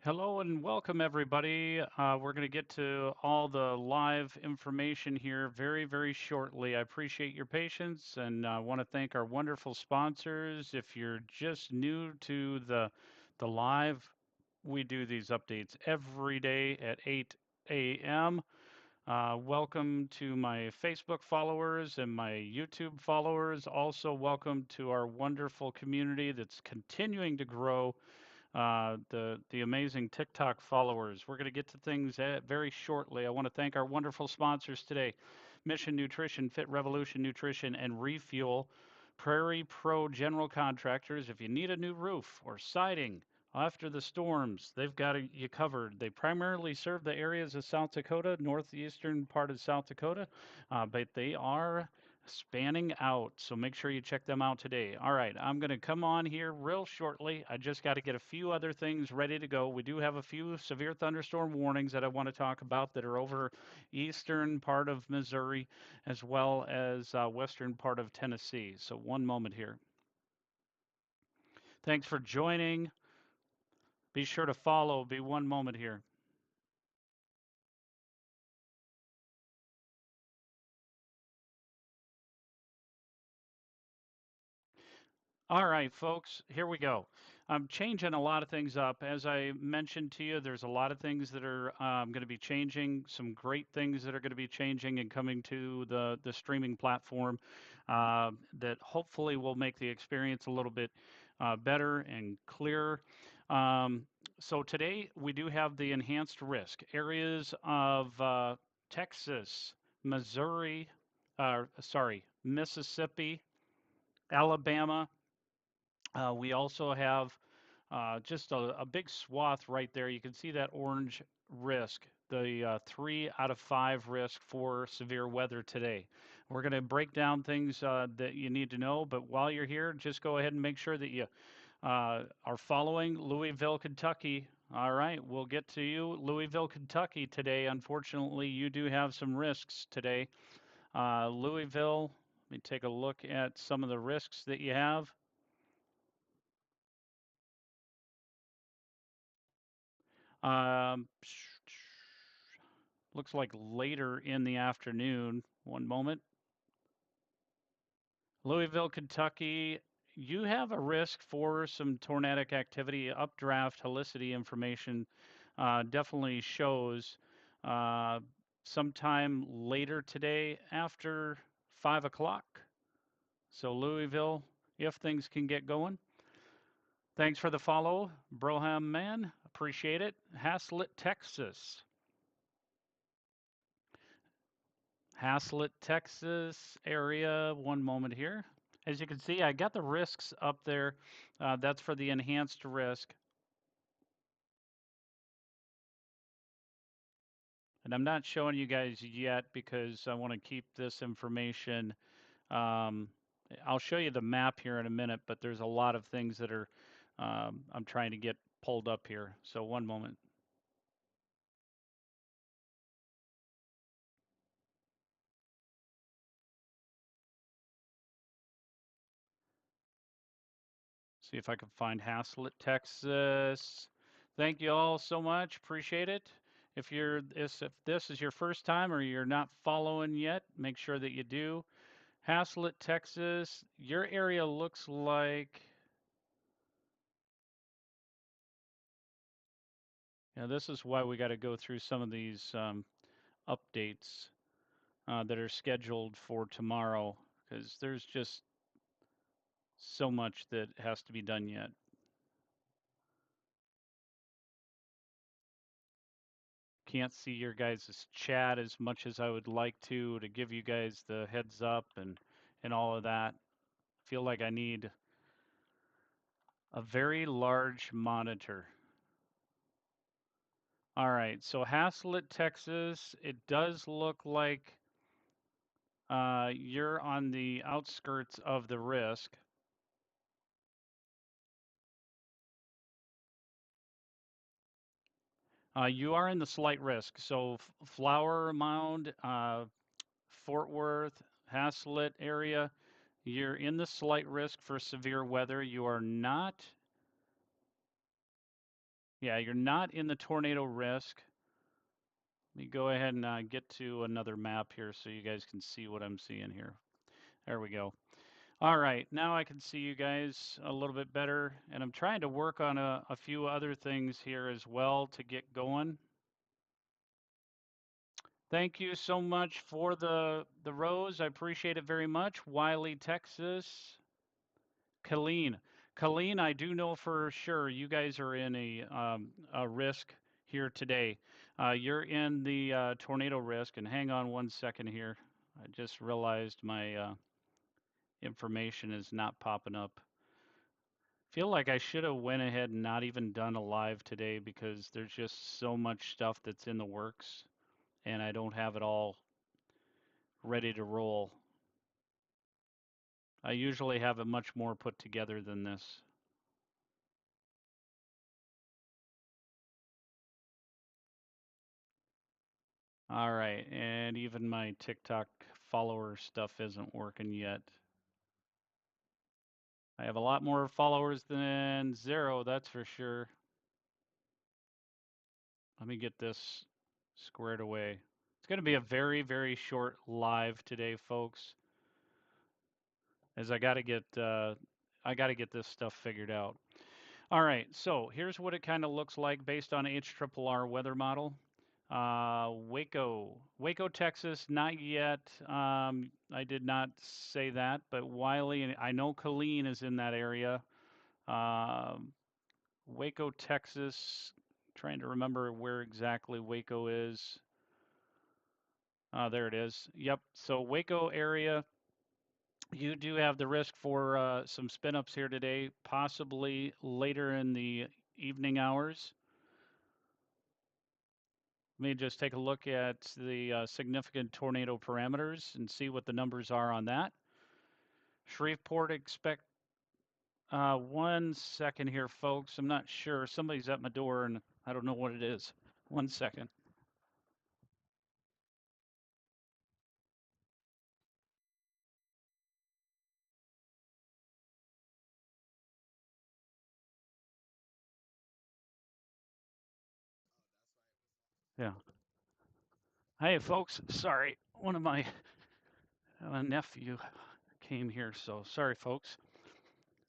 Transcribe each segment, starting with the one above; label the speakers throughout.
Speaker 1: Hello and welcome, everybody. We're going to get to all the live information here very, very shortly. I appreciate your patience and I want to thank our wonderful sponsors. If you're just new to the live, we do these updates every day at 8 a.m. Welcome to my Facebook followers and my YouTube followers. Also, welcome to our wonderful community that's continuing to grow, the amazing TikTok followers. We're going to get to things very shortly. I want to thank our wonderful sponsors today: Mission Nutrition, Fit Revolution Nutrition, and Refuel. Prairie Pro General Contractors. If you need a new roof or siding after the storms, they've got you covered. They primarily serve the areas of South Dakota, northeastern part of South Dakota, but they are spanning out. So make sure you check them out today. All right, I'm going to come on here real shortly. I just got to get a few other things ready to go. We do have a few severe thunderstorm warnings that I want to talk about that are over eastern part of Missouri as well as western part of Tennessee. So one moment here. Thanks for joining. Be sure to follow. Be one moment here. All right, folks, here we go. I'm changing a lot of things up. As I mentioned to you, there's a lot of things that are going to be changing, some great things that are going to be changing and coming to the streaming platform that hopefully will make the experience a little bit better and clearer. Um, so today we do have the enhanced risk areas of Texas, Missouri, sorry, Mississippi, Alabama. We also have just a big swath right there. You can see that orange risk, the 3 out of 5 risk for severe weather today. We're going to break down things that you need to know, but while you're here, just go ahead and make sure that you are following Louisville, Kentucky. All right, we'll get to you, Louisville, Kentucky today. Unfortunately, you do have some risks today. Louisville, let me take a look at some of the risks that you have. Um, Looks like later in the afternoon. One moment. Louisville, Kentucky, you have a risk for some tornadic activity. Updraft helicity information definitely shows uh, sometime later today after 5 o'clock. So, Louisville, if things can get going. Thanks for the follow, Broham Man. Appreciate it. Haslett, Texas. Haslett, Texas area. One moment here. As you can see, I got the risks up there. That's for the enhanced risk. And I'm not showing you guys yet because I want to keep this information. Um, I'll show you the map here in a minute, but there's a lot of things that are I'm trying to get pulled up here. So one moment. See if I can find Haslett, Texas. Thank you all so much. Appreciate it. If this is your first time or you're not following yet, make sure that you do. Haslett, Texas. Your area looks like, this is why we got to go through some of these updates that are scheduled for tomorrow because there's just so much that has to be done yet. Can't see your guys' chat as much as I would like to give you guys the heads up and all of that. Feel like I need a very large monitor. All right, so Haslett, Texas, it does look like you're on the outskirts of the risk. You are in the slight risk. So Flower Mound, Fort Worth, Haslett area, you're in the slight risk for severe weather. You are not Yeah, you're not in the tornado risk. Let me go ahead and get to another map here so you guys can see what I'm seeing here. There we go. All right, now I can see you guys a little bit better, and I'm trying to work on a few other things here as well to get going. Thank you so much for the rose. I appreciate it very much. Wiley, Texas. Colleen. Colleen, I do know for sure you guys are in a risk here today. You're in the tornado risk, and hang on one second here. I just realized my information is not popping up. Feel like I should have went ahead and not even done a live today because there's just so much stuff that's in the works, and I don't have it all ready to roll. I usually have it much more put together than this. All right, and even my TikTok follower stuff isn't working yet. I have a lot more followers than zero, that's for sure. Let me get this squared away. It's going to be a very, very short live today, folks, as I got to get this stuff figured out. All right, so here's what it kind of looks like based on HRRR weather model. Waco, Texas, not yet. I did not say that, but Wiley, I know Colleen is in that area. Um, Waco, Texas, trying to remember where exactly Waco is. There it is. Yep. So Waco area, you do have the risk for some spin ups here today, possibly later in the evening hours. Let me just take a look at the significant tornado parameters and see what the numbers are on that. Shreveport expect 1 second here, folks. I'm not sure. Somebody's at my door and I don't know what it is. 1 second. Yeah. Hey, folks. Sorry. One of my nephew came here, so sorry, folks.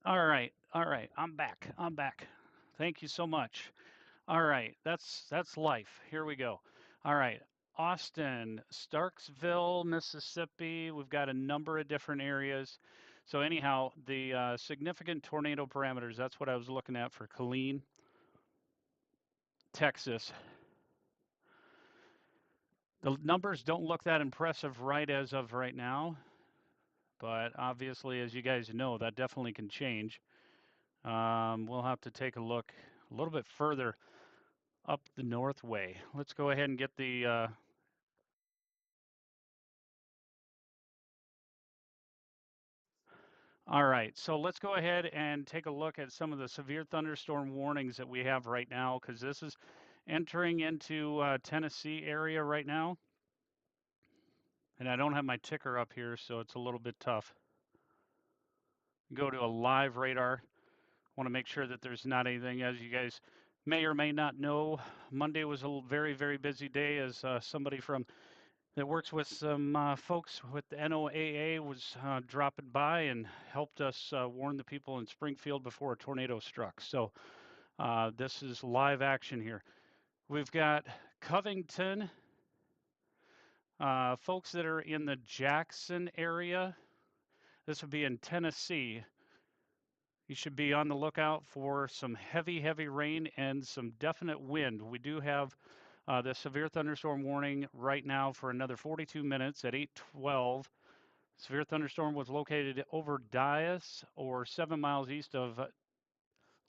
Speaker 1: All right. All right. I'm back. I'm back. Thank you so much. All right, that's life. Here we go. All right, Austin, Starksville, Mississippi. We've got a number of different areas. So anyhow, the significant tornado parameters, that's what I was looking at for Colleen, Texas. The numbers don't look that impressive right as of right now, but obviously, as you guys know, that definitely can change. We'll have to take a look a little bit further up the north way. Let's go ahead and get the All right, so let's go ahead and take a look at some of the severe thunderstorm warnings that we have right now, because this is entering into Tennessee area right now. And I don't have my ticker up here, so it's a little bit tough. Go to a live radar. Want to make sure that there's not anything, as you guys may or may not know. Monday was a very, very busy day as somebody from that works with some folks with the NOAA was dropping by and helped us warn the people in Springfield before a tornado struck. So this is live action here. We've got Covington, folks that are in the Jackson area. This would be in Tennessee. You should be on the lookout for some heavy, heavy rain and some definite wind. We do have the severe thunderstorm warning right now for another 42 minutes at 8:12. Severe thunderstorm was located over Dias or 7 miles east of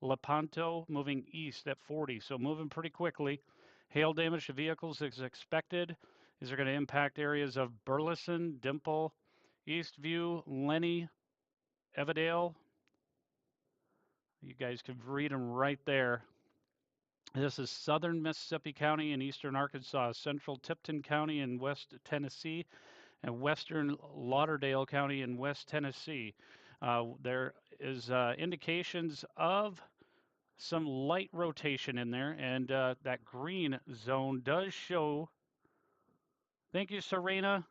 Speaker 1: Lepanto, moving east at 40. So moving pretty quickly. Hail damage to vehicles is expected. These are going to impact areas of Burleson, Dimple, Eastview, Lenny, Evadale. You guys can read them right there. This is southern Mississippi County and eastern Arkansas, central Tipton County in West Tennessee, and western Lauderdale County in West Tennessee. There is indications of some light rotation in there, and that green zone does show. Thank you, Serena.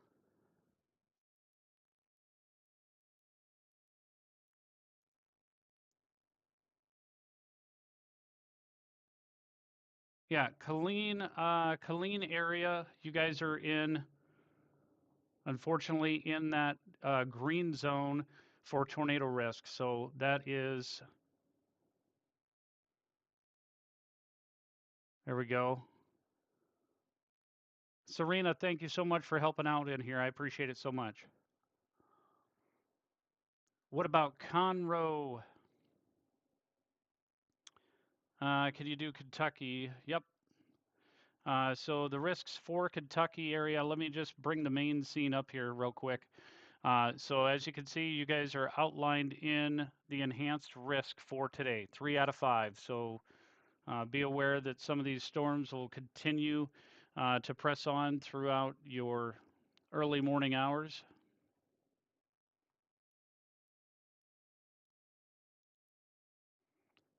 Speaker 1: Yeah, Colleen area. You guys are in, unfortunately, in that green zone for tornado risk. So that is, there we go. Serena, thank you so much for helping out in here. I appreciate it so much. What about Conroe? Can you do Kentucky? Yep. So the risks for Kentucky area, let me just bring the main scene up here real quick. So as you can see, you guys are outlined in the enhanced risk for today, 3 out of 5. So be aware that some of these storms will continue to press on throughout your early morning hours.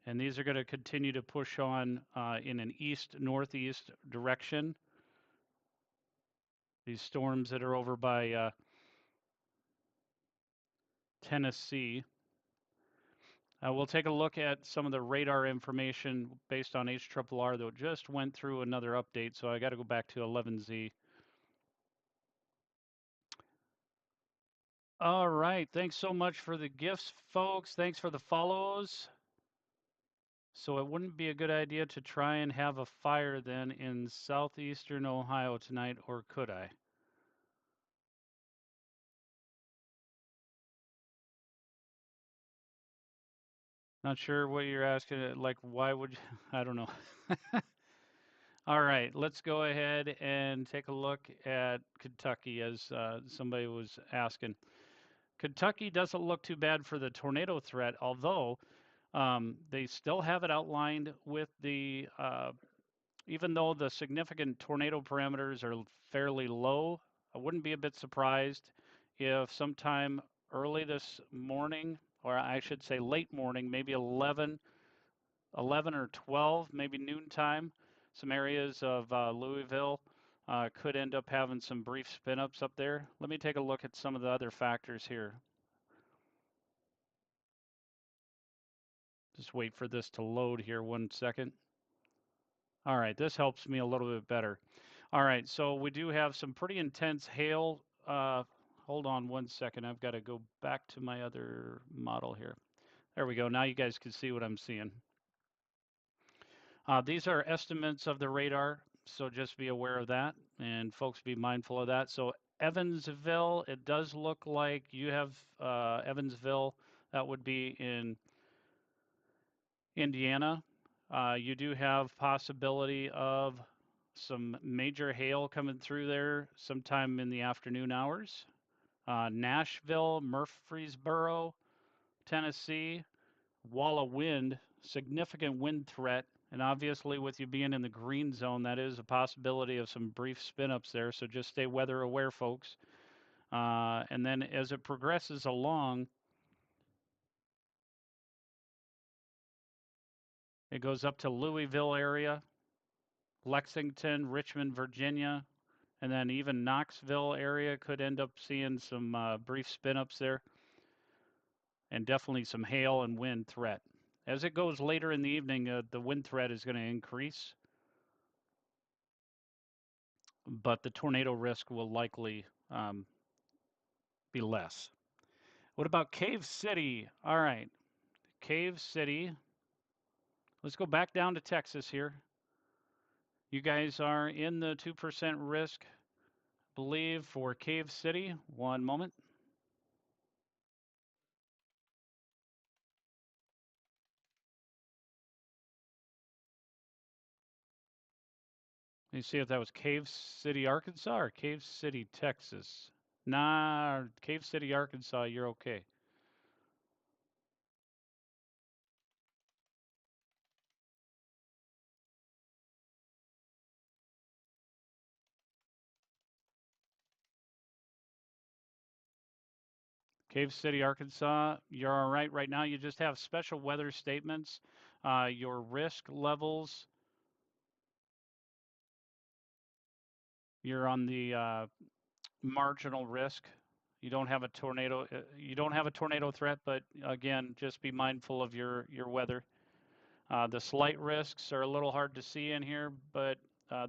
Speaker 1: And these are going to continue to push on in an east-northeast direction. These storms that are over by Tennessee. We'll take a look at some of the radar information based on HRRR that just went through another update, so I got to go back to 11Z. All right, thanks so much for the gifts, folks. Thanks for the follows. So it wouldn't be a good idea to try and have a fire then in southeastern Ohio tonight, or could I? Not sure what you're asking. Like, why would you? I don't know. All right, let's go ahead and take a look at Kentucky as somebody was asking. Kentucky doesn't look too bad for the tornado threat, although they still have it outlined with the, even though the significant tornado parameters are fairly low, I wouldn't be a bit surprised if sometime early this morning, or I should say late morning, maybe 11 or 12, maybe noontime, some areas of Louisville could end up having some brief spin-ups up there. Let me take a look at some of the other factors here. Just wait for this to load here 1 second. All right, this helps me a little bit better. All right, so we do have some pretty intense hail. Hold on 1 second. I've got to go back to my other model here. There we go. Now you guys can see what I'm seeing. These are estimates of the radar, so just be aware of that, and folks be mindful of that. So Evansville, it does look like you have Evansville. That would be in Indiana. You do have possibility of some major hail coming through there sometime in the afternoon hours. Nashville, Murfreesboro, Tennessee, wall of wind, significant wind threat. And obviously, with you being in the green zone, that is a possibility of some brief spin ups there. So just stay weather aware, folks. And then as it progresses along, it goes up to Louisville area, Lexington, Richmond, Virginia, and then even Knoxville area could end up seeing some brief spin ups there, and definitely some hail and wind threat. As it goes later in the evening, the wind threat is going to increase, but the tornado risk will likely be less. What about Cave City? All right, Cave City. Let's go back down to Texas here. You guys are in the 2% risk, believe, for Cave City. One moment. Let me see if that was Cave City, Arkansas, or Cave City, Texas. Nah, Cave City, Arkansas, you're okay. Cave City, Arkansas, you're all right right now. You just have special weather statements. your risk levels. You're on the marginal risk. You don't have a tornado. You don't have a tornado threat, but again, just be mindful of your weather. The slight risks are a little hard to see in here, but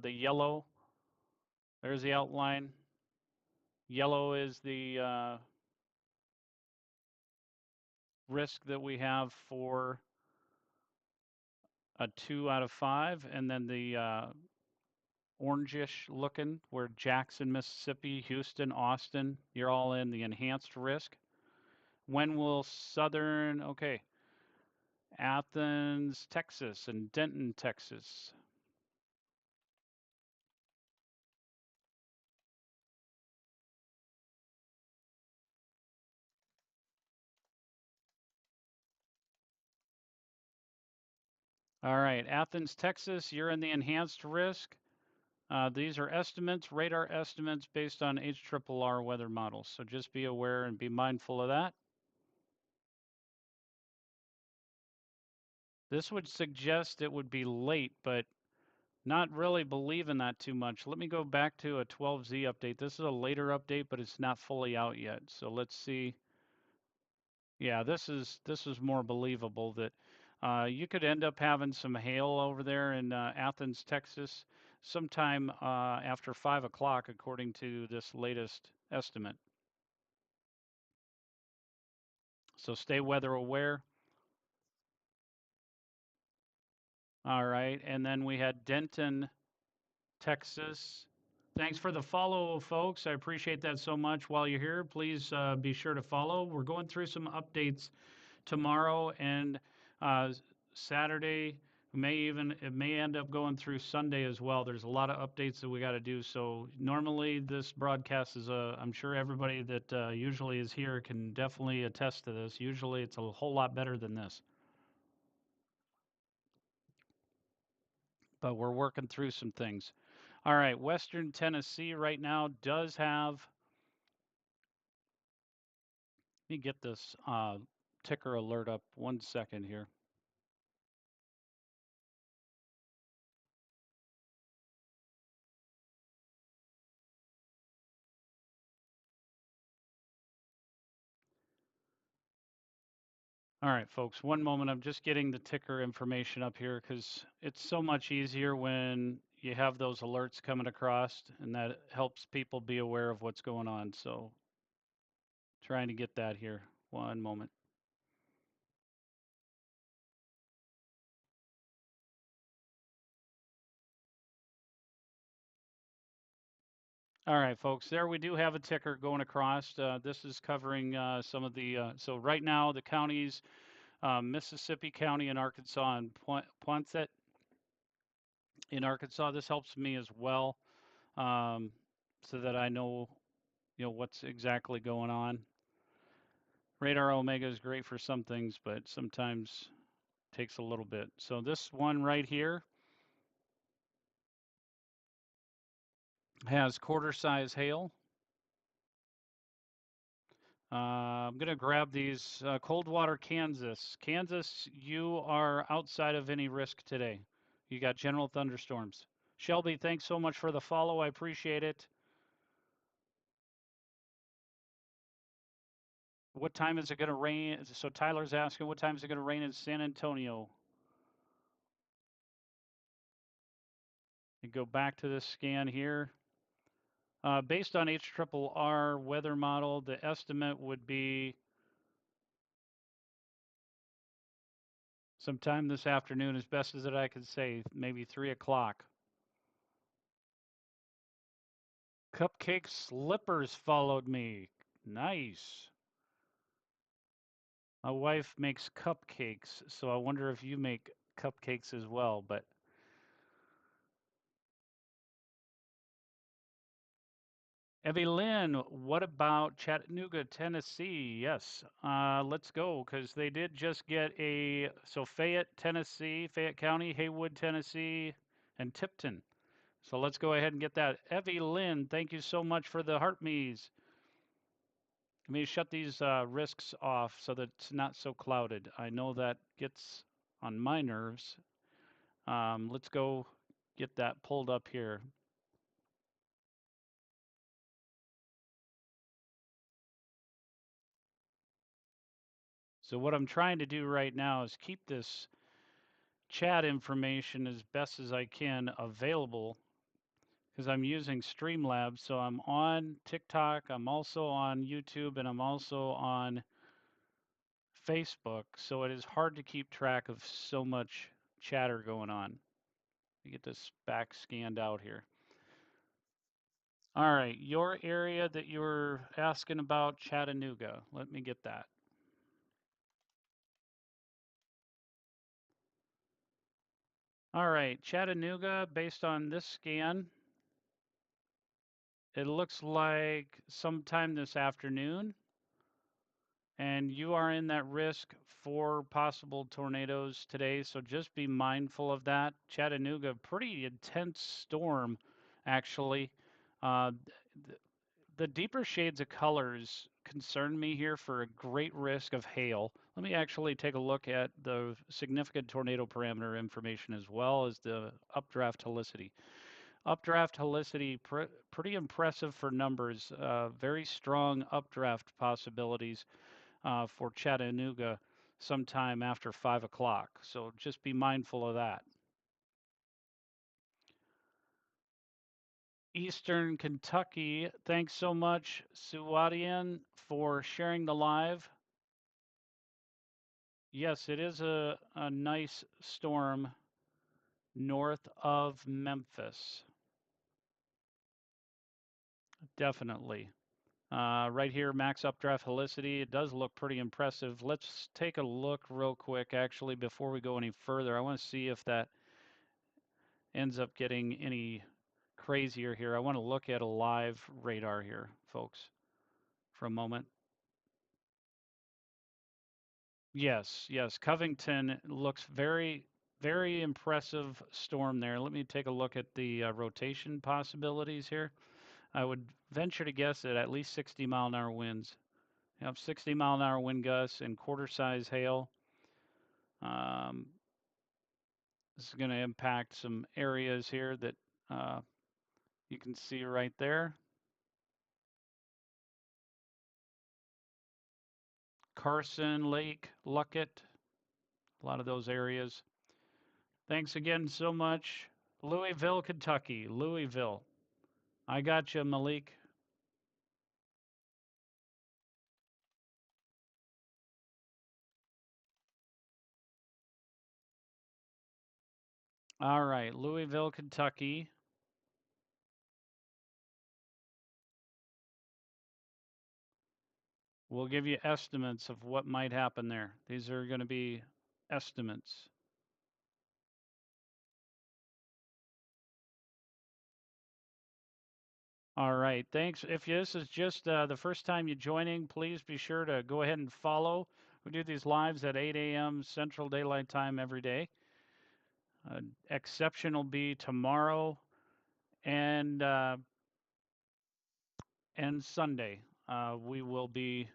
Speaker 1: the yellow, there's the outline. Yellow is the risk that we have for a 2 out of 5, and then the orangish looking, where Jackson, Mississippi, Houston, Austin, you're all in the enhanced risk. When will southern, okay, Athens, Texas, and Denton, Texas. All right, Athens, Texas, you're in the enhanced risk. These are estimates, radar estimates based on HRRR weather models. So just be aware and be mindful of that. This would suggest it would be late, but not really believing that too much. Let me go back to a 12Z update. This is a later update, but it's not fully out yet. So let's see. Yeah, this is more believable that you could end up having some hail over there in Athens, Texas, sometime after 5 o'clock, according to this latest estimate. So stay weather aware. All right, and then we had Denton, Texas. Thanks for the follow, folks. I appreciate that so much. While you're here, please be sure to follow. We're going through some updates tomorrow and uh, Saturday. It may end up going through Sunday as well. There's a lot of updates that we got to do. So normally this broadcast is I'm sure everybody that usually is here can definitely attest to this. Usually it's a whole lot better than this. But we're working through some things. All right, Western Tennessee right now does have. Let me get this ticker alert up 1 second here. All right, folks, one moment. I'm just getting the ticker information up here because it's so much easier when you have those alerts coming across, and that helps people be aware of what's going on. So trying to get that here. One moment. All right, folks, there we do have a ticker going across. This is covering some of the, so right now the counties, Mississippi County in Arkansas and Poinsett in Arkansas. This helps me as well, so that I know, what's exactly going on. Radar Omega is great for some things, but sometimes takes a little bit. So this one right here has quarter size hail. I'm going to grab these. Coldwater, Kansas. Kansas, you are outside of any risk today. You got general thunderstorms. Shelby, thanks so much for the follow. I appreciate it. What time is it going to rain? So Tyler's asking, what time is it going to rain in San Antonio? And go back to this scan here. Based on HRRR weather model, the estimate would be sometime this afternoon, as best as I can say, maybe 3 o'clock. Cupcake Slippers followed me. Nice. My wife makes cupcakes, so I wonder if you make cupcakes as well. But Evie Lynn, what about Chattanooga, Tennessee? Yes, let's go because they did just get so Fayette, Tennessee, Fayette County, Haywood, Tennessee, and Tipton. So let's go ahead and get that. Evie Lynn, thank you so much for the heart me's. Let me shut these risks off so that it's not so clouded. I know that gets on my nerves. Let's go get that pulled up here. So what I'm trying to do right now is keep this chat information as best as I can available because I'm using Streamlabs. So I'm on TikTok, I'm also on YouTube, and I'm also on Facebook. So it is hard to keep track of so much chatter going on. Let me get this back scanned out here. All right, your area that you were asking about, Chattanooga. Let me get that. All right, Chattanooga, based on this scan, it looks like sometime this afternoon, and you are in that risk for possible tornadoes today, so just be mindful of that. Chattanooga, pretty intense storm, actually. Uh, the deeper shades of colors concern me here for a great risk of hail. Let me actually take a look at the significant tornado parameter information as well as the updraft helicity. Updraft helicity, pretty impressive for numbers. Very strong updraft possibilities for Chattanooga sometime after 5 o'clock. So just be mindful of that. Eastern Kentucky, thanks so much, Suwadian, for sharing the live. Yes, it is a nice storm north of Memphis. Definitely. Right here, max updraft helicity. It does look pretty impressive. Let's take a look real quick, actually, before we go any further. I want to see if that ends up getting any crazier here. I want to look at a live radar here, folks, for a moment. Yes, yes. Covington looks very impressive storm there. Let me take a look at the rotation possibilities here. I would venture to guess at least 60-mile-an-hour winds. You have 60-mile-an-hour wind gusts and quarter-size hail. Um, this is going to impact some areas here that uh, you can see right there. Carson Lake, Luckett, a lot of those areas. Thanks again so much. Louisville, Kentucky. Louisville. I got you, Malik. All right, Louisville, Kentucky. We'll give you estimates of what might happen there. These are going to be estimates. All right, thanks. If this is just the first time you're joining, please be sure to go ahead and follow. We do these lives at 8 a.m. Central Daylight Time every day. Exception will be tomorrow and Sunday. We will be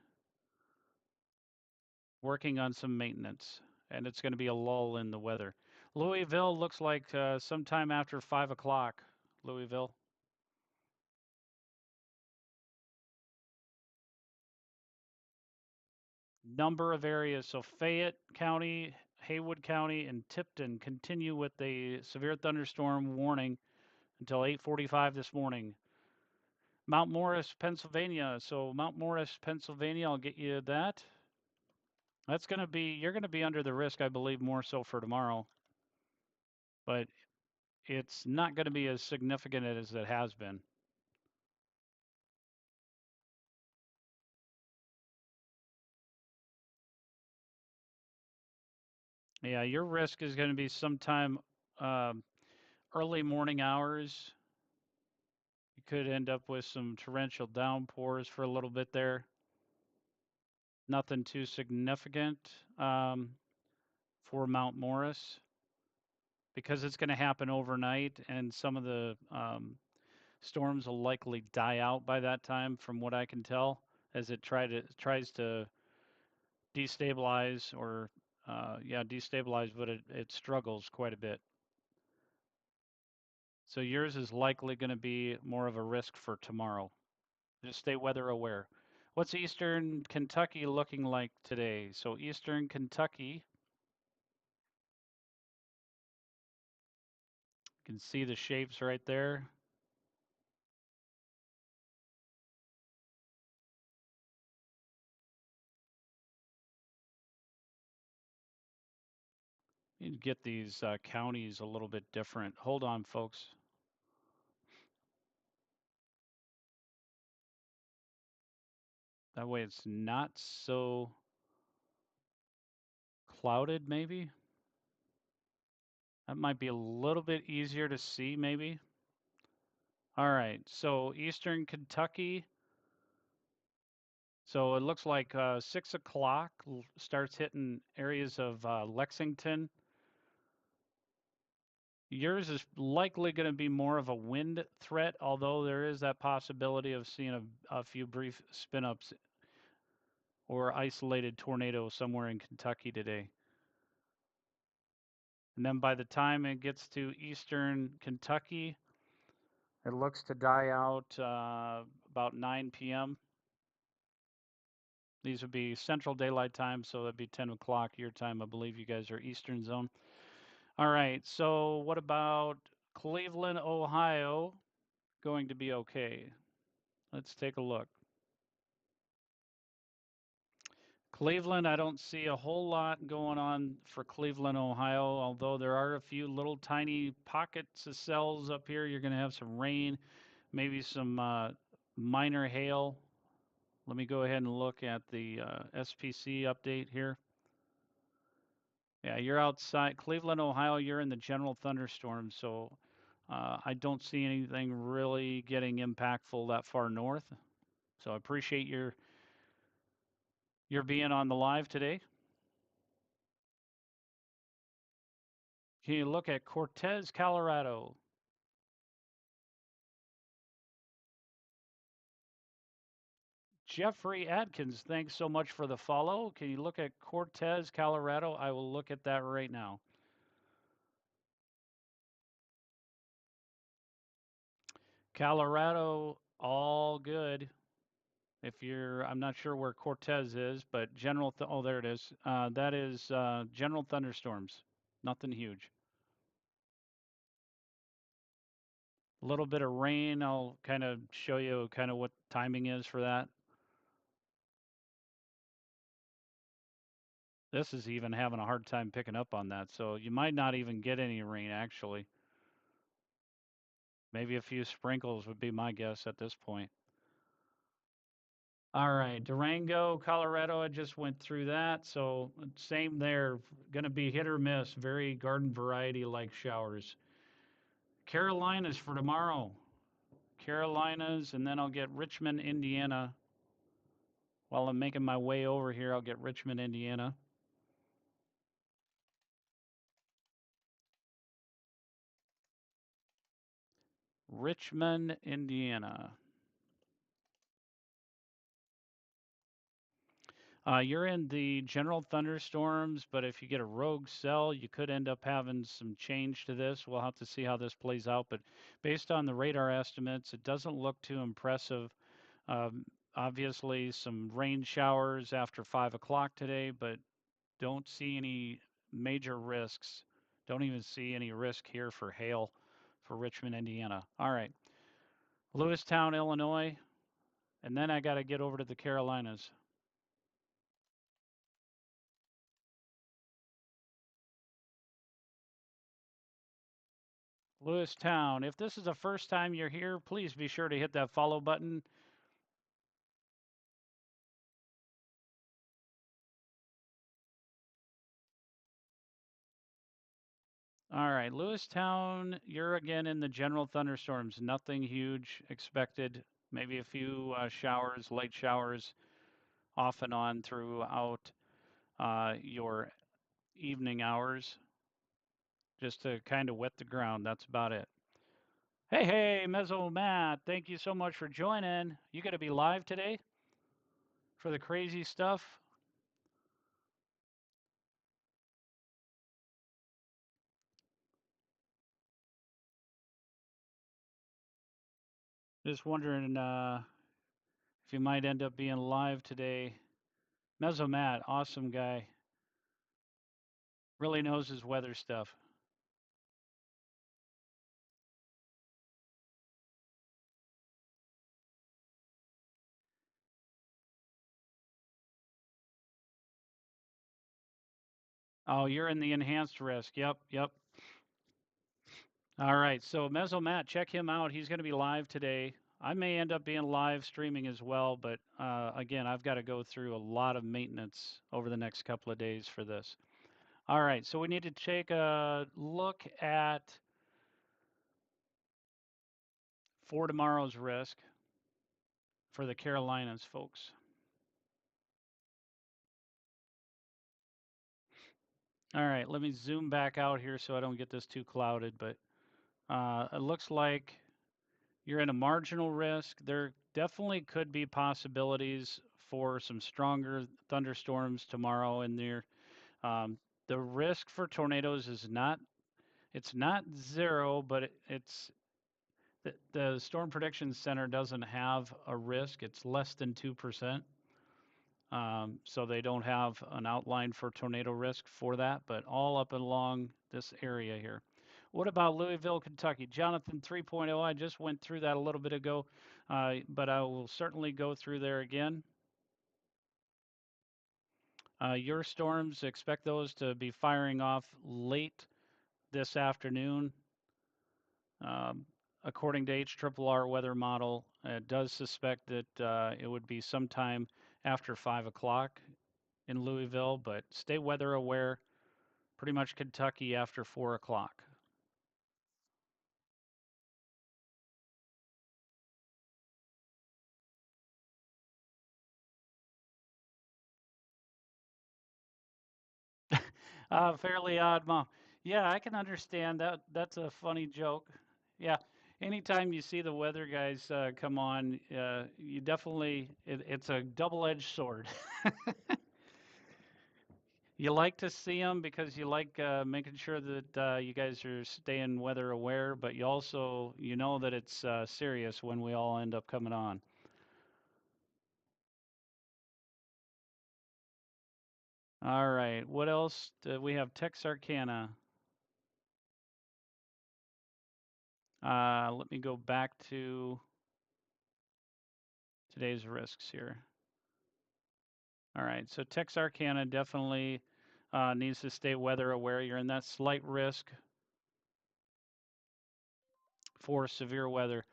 Speaker 1: working on some maintenance, and it's going to be a lull in the weather. Louisville looks like sometime after 5 o'clock. Louisville. Number of areas. So Fayette County, Haywood County, and Tipton continue with the severe thunderstorm warning until 8:45 this morning. Mount Morris, Pennsylvania. So Mount Morris, Pennsylvania, I'll get you that. That's going to be, you're going to be under the risk, I believe, more so for tomorrow. But it's not going to be as significant as it has been. Yeah, your risk is going to be sometime um, early morning hours. You could end up with some torrential downpours for a little bit there. Nothing too significant for Mount Morris because it's going to happen overnight, and some of the storms will likely die out by that time, from what I can tell, as it tries to destabilize or Yeah, destabilized, but it struggles quite a bit. So yours is likely going to be more of a risk for tomorrow. Just stay weather aware. What's Eastern Kentucky looking like today? So Eastern Kentucky, you can see the shapes right there. You get these counties a little bit different. Hold on, folks. That way it's not so clouded, maybe. That might be a little bit easier to see, maybe. All right, so Eastern Kentucky. So it looks like 6 o'clock starts hitting areas of Lexington. Yours is likely going to be more of a wind threat, although there is that possibility of seeing a few brief spin ups or isolated tornado somewhere in Kentucky today. And then by the time it gets to Eastern Kentucky, it looks to die out about 9 p.m. These would be Central Daylight Time, so that'd be 10 o'clock your time. I believe you guys are Eastern Zone. All right, so what about Cleveland, Ohio? Going to be okay. Let's take a look. Cleveland, I don't see a whole lot going on for Cleveland, Ohio, although there are a few little tiny pockets of cells up here. You're going to have some rain, maybe some minor hail. Let me go ahead and look at the SPC update here. Yeah, you're outside Cleveland, Ohio. You're in the general thunderstorm, so I don't see anything really getting impactful that far north. So I appreciate your being on the live today. Can you look at Cortez, Colorado? Jeffrey Adkins, thanks so much for the follow. Can you look at Cortez, Colorado? I will look at that right now. Colorado, all good. If you're, I'm not sure where Cortez is, but oh, there it is. That is general thunderstorms. Nothing huge. A little bit of rain. I'll kind of show you kind of what timing is for that. This is even having a hard time picking up on that. So you might not even get any rain, actually. Maybe a few sprinkles would be my guess at this point. All right, Durango, Colorado, I just went through that. So same there, going to be hit or miss, very garden variety like showers. Carolinas for tomorrow. Carolinas, and then I'll get Richmond, Indiana. While I'm making my way over here, I'll get Richmond, Indiana. Richmond, Indiana. You're in the general thunderstorms, but if you get a rogue cell, you could end up having some change to this. We'll have to see how this plays out, but based on the radar estimates, it doesn't look too impressive. Obviously, some rain showers after 5 o'clock today, but don't see any major risks. Don't even see any risk here for hail for Richmond, Indiana. All right, Lewistown, Illinois, and then I got to get over to the Carolinas. Lewistown, if this is the first time you're here, please be sure to hit that follow button. All right, Lewistown, you're again in the general thunderstorms. Nothing huge expected. Maybe a few showers, light showers off and on throughout your evening hours just to kind of wet the ground. That's about it. Hey, hey, Mezzo Matt, thank you so much for joining. You got to be live today for the crazy stuff? Just wondering if you might end up being live today. Mesomat, awesome guy. Really knows his weather stuff. Oh, you're in the enhanced risk. Yep, yep. All right. So Mesomat, check him out. He's going to be live today. I may end up being live streaming as well, but again, I've got to go through a lot of maintenance over the next couple of days for this. All right. So we need to take a look at for tomorrow's risk for the Carolinas, folks. All right. Let me zoom back out here so I don't get this too clouded, but it looks like you're in a marginal risk. There definitely could be possibilities for some stronger thunderstorms tomorrow in there. Um, the risk for tornadoes is not it's not zero, but it's the Storm Prediction Center doesn't have a risk. It's less than 2%. So they don't have an outline for tornado risk for that, but all up and along this area here. What about Louisville, Kentucky? Jonathan 3.0, I just went through that a little bit ago, but I will certainly go through there again. Your storms, expect those to be firing off late this afternoon. Um, According to HRRR weather model, it does suspect that it would be sometime after 5 o'clock in Louisville, but stay weather aware. Pretty much Kentucky after 4 o'clock. Fairly odd mom. Yeah, I can understand that. That's a funny joke. Yeah, anytime you see the weather guys come on, you definitely, it's a double-edged sword. You like to see them because you like making sure that you guys are staying weather aware, but you also, you know that it's serious when we all end up coming on. All right, what else? We have Texarkana. Let me go back to today's risks here. All right, so Texarkana definitely needs to stay weather aware. You're in that slight risk for severe weather.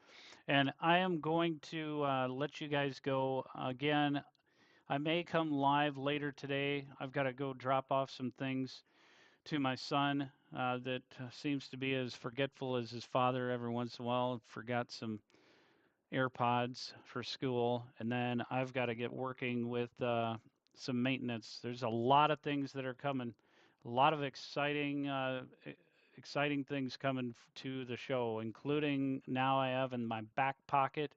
Speaker 1: And I am going to let you guys go. Again, I may come live later today. I've got to go drop off some things to my son that seems to be as forgetful as his father every once in a while. Forgot some AirPods for school, and then I've got to get working with some maintenance. There's a lot of things that are coming, a lot of exciting things coming to the show, including now I have in my back pocket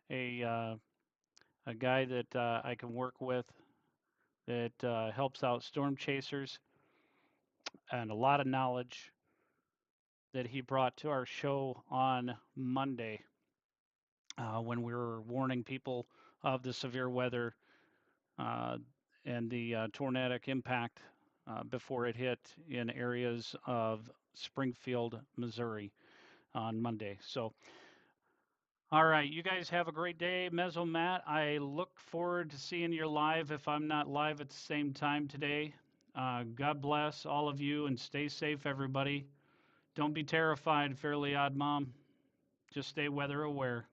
Speaker 1: a uh, a guy that I can work with that helps out storm chasers and a lot of knowledge that he brought to our show on Monday when we were warning people of the severe weather uh, and the tornadic impact before it hit in areas of Springfield, Missouri on Monday. So, all right, you guys have a great day. Mezzo Matt, I look forward to seeing you live if I'm not live at the same time today. God bless all of you and stay safe, everybody. Don't be terrified, Fairly Odd Mom. Just stay weather aware.